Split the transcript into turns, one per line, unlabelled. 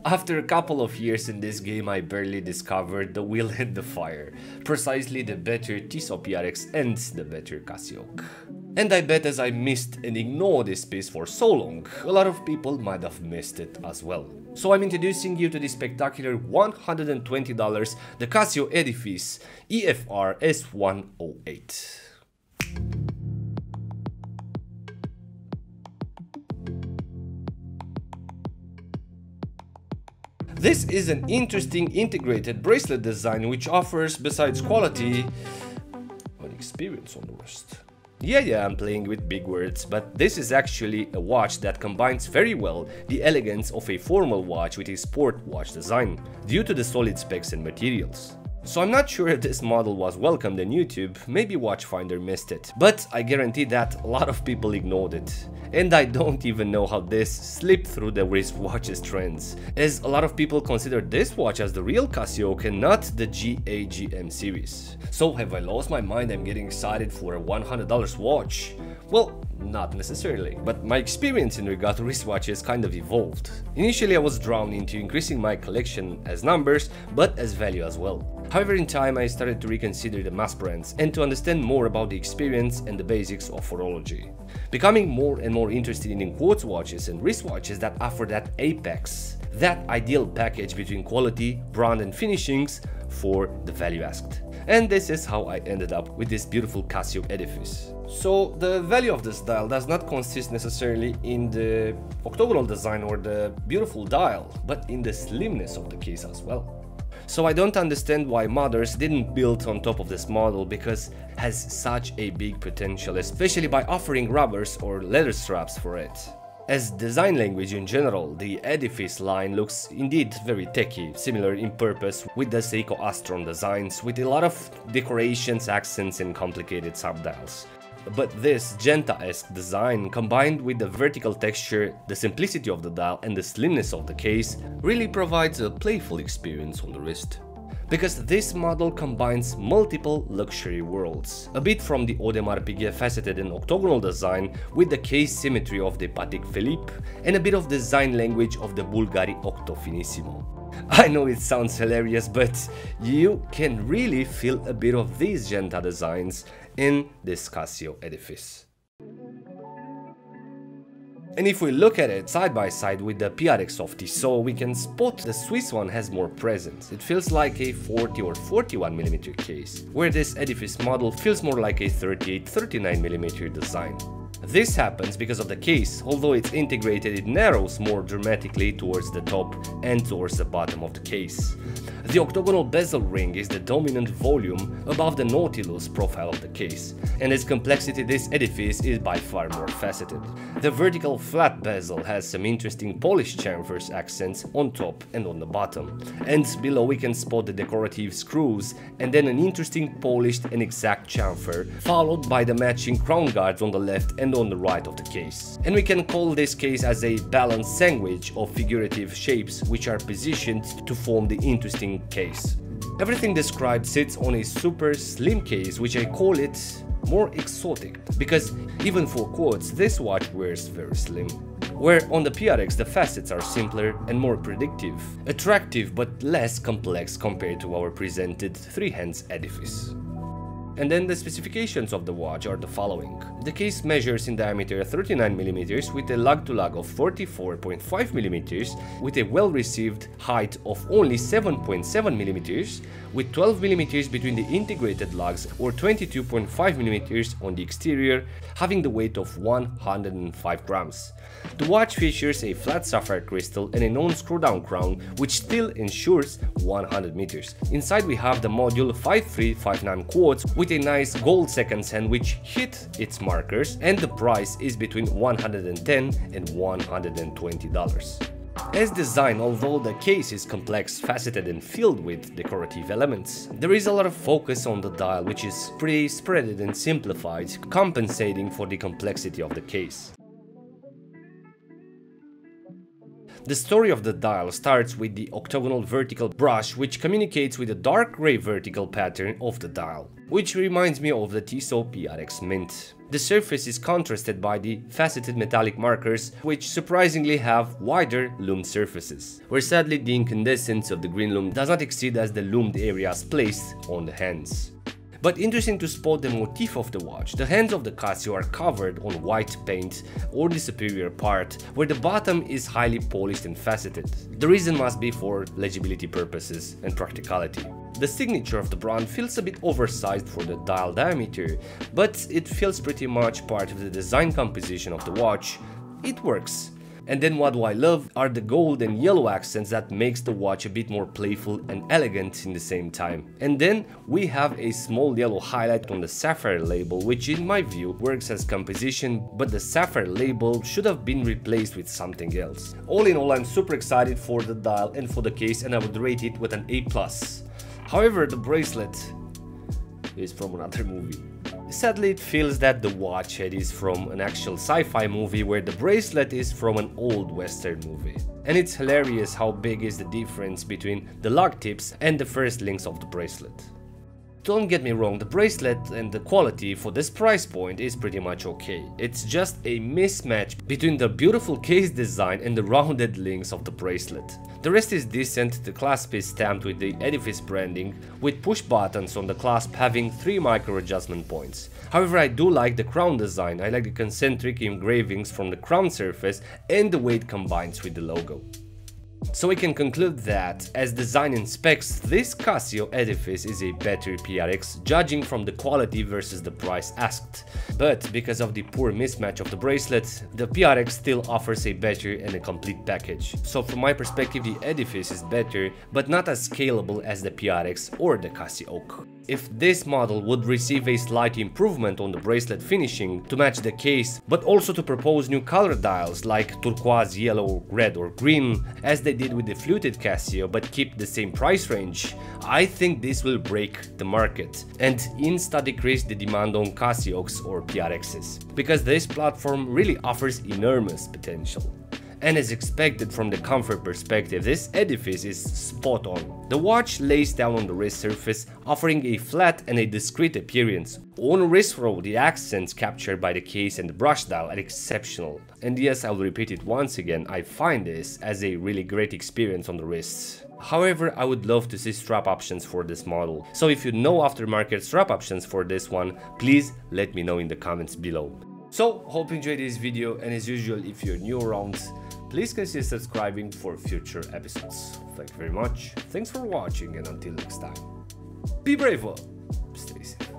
After a couple of years in this game, I barely discovered the wheel and the fire, precisely the better Tissot PRX and the better Casio. And I bet as I missed and ignored this piece for so long, a lot of people might have missed it as well. So I'm introducing you to the spectacular $120, the Casio Edifice EFR-S108. This is an interesting integrated bracelet design which offers, besides quality, an experience on the wrist. Yeah, I'm playing with big words, but this is actually a watch that combines very well the elegance of a formal watch with a sport watch design, due to the solid specs and materials. So I'm not sure if this model was welcomed on YouTube, maybe Watchfinder missed it, but I guarantee that a lot of people ignored it. And I don't even know how this slipped through the wristwatches trends, as a lot of people consider this watch as the real Casio and not the GAGM series. So have I lost my mind? I'm getting excited for a $100 watch? Well, not necessarily, but my experience in regard to wristwatches kind of evolved. Initially I was drawn into increasing my collection as numbers, but as value as well. However, in time I started to reconsider the mass brands and to understand more about the experience and the basics of horology, becoming more and more interested in quartz watches and wristwatches that offer that apex, that ideal package between quality, brand and finishings for the value asked. And this is how I ended up with this beautiful Casio Edifice. So the value of this dial does not consist necessarily in the octagonal design or the beautiful dial, but in the slimness of the case as well. So I don't understand why modders didn't build on top of this model, because it has such a big potential, especially by offering rubbers or leather straps for it. As design language in general, the Edifice line looks indeed very techy, similar in purpose with the Seiko Astron designs, with a lot of decorations, accents and complicated subdials. But this Genta-esque design, combined with the vertical texture, the simplicity of the dial and the slimness of the case, really provides a playful experience on the wrist. Because this model combines multiple luxury worlds, a bit from the Audemars Piguet faceted and octagonal design with the case symmetry of the Patek Philippe and a bit of design language of the Bulgari Octo Finissimo. I know it sounds hilarious, but you can really feel a bit of these Genta designs in this Casio Edifice. And if we look at it side by side with the PRX of Tissot, we can spot the Swiss one has more presence. It feels like a 40 or 41mm case, where this Edifice model feels more like a 38-39mm design. This happens because of the case. Although it's integrated, it narrows more dramatically towards the top and towards the bottom of the case. The octagonal bezel ring is the dominant volume above the Nautilus profile of the case, and its complexity this Edifice is by far more faceted. The vertical flat bezel has some interesting polished chamfers accents on top and on the bottom, and below we can spot the decorative screws and then an interesting polished and exact chamfer, followed by the matching crown guards on the left and on the right of the case. And we can call this case as a balanced sandwich of figurative shapes which are positioned to form the interesting case. Everything described sits on a super slim case, which I call it more exotic, because even for quartz this watch wears very slim. Where on the PRX the facets are simpler and more predictive, attractive but less complex compared to our presented three-hands Edifice. And then the specifications of the watch are the following. The case measures in diameter 39mm with a lug-to-lug of 44.5mm, with a well-received height of only 7.7mm, with 12mm between the integrated lugs or 22.5mm on the exterior, having the weight of 105 grams. The watch features a flat sapphire crystal and a non-screw-down crown, which still ensures 100 meters. Inside we have the module 5359 quartz with a nice gold seconds hand which hit its markers, and the price is between $110 and $120. As designed, although the case is complex, faceted and filled with decorative elements, there is a lot of focus on the dial, which is pretty spreaded and simplified, compensating for the complexity of the case. The story of the dial starts with the octagonal vertical brush, which communicates with the dark gray vertical pattern of the dial, which reminds me of the Tissot PRX Mint. The surface is contrasted by the faceted metallic markers, which surprisingly have wider lumed surfaces, where sadly the incandescence of the green lume does not exceed as the lumed areas placed on the hands. But interesting to spot the motif of the watch. The hands of the Casio are covered on white paint or the superior part, where the bottom is highly polished and faceted. The reason must be for legibility purposes and practicality. The signature of the brand feels a bit oversized for the dial diameter, but it feels pretty much part of the design composition of the watch. It works. And then what do I love are the gold and yellow accents that makes the watch a bit more playful and elegant in the same time. And then we have a small yellow highlight on the sapphire label, which in my view works as composition, but the sapphire label should have been replaced with something else. All in all, I'm super excited for the dial and for the case, and I would rate it with an A+. However, the bracelet is from another movie. Sadly, it feels that the watch head is from an actual sci-fi movie, where the bracelet is from an old western movie. And it's hilarious how big is the difference between the lug tips and the first links of the bracelet. Don't get me wrong, the bracelet and the quality for this price point is pretty much okay. It's just a mismatch between the beautiful case design and the rounded links of the bracelet. The rest is decent. The clasp is stamped with the Edifice branding, with push buttons on the clasp having 3 micro adjustment points. However, I do like the crown design. I like the concentric engravings from the crown surface and the way it combines with the logo. So we can conclude that, as design and specs, this Casio Edifice is a better PRX, judging from the quality versus the price asked. But because of the poor mismatch of the bracelet, the PRX still offers a better and a complete package. So from my perspective, the Edifice is better, but not as scalable as the PRX or the Casio Oak. If this model would receive a slight improvement on the bracelet finishing to match the case, but also to propose new color dials like turquoise, yellow, red or green, as they did with the fluted Casio, but keep the same price range, I think this will break the market and insta decrease the demand on Casios or PRXs, because this platform really offers enormous potential. And as expected from the comfort perspective, this Edifice is spot on. The watch lays down on the wrist surface, offering a flat and a discreet appearance. On wrist row, the accents captured by the case and the brush dial are exceptional. And yes, I will repeat it once again, I find this as a really great experience on the wrists. However, I would love to see strap options for this model. So if you know aftermarket strap options for this one, please let me know in the comments below. So, hope you enjoyed this video, and as usual, if you're new around, please consider subscribing for future episodes. Thank you very much, thanks for watching, and until next time, be brave, stay safe.